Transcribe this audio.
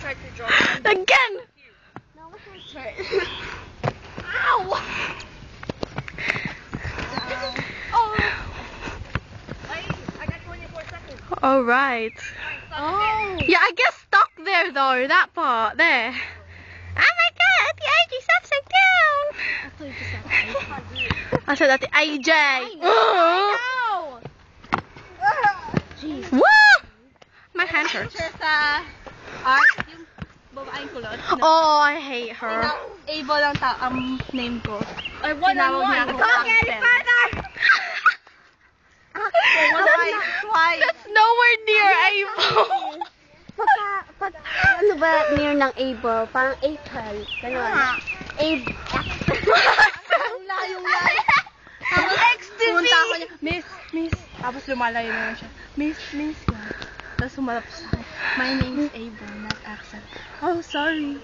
tried to draw. Again! No, we can't try. Ow! Oh! I got 24 seconds. Alright. Oh! Yeah, I guess stuck there though, that part, there. Oh my god, the AJ sets it down! I thought you just said I said that the AJ! Ow! Woo! My hand hurts. Sa art, yung babaeng kulot. Oh, I hate her. Able lang ang name ko. I won Tinawag niya ako Axel. That's nowhere near Able. Ano ba near ng Able? Parang April. Ganun. Able. Ang layo-layo. Pumunta ako niya, Miss. Tapos lumalayo naman siya. Miss. Tapos sumalap sa akin. My name is Able, not Axel. Oh, sorry.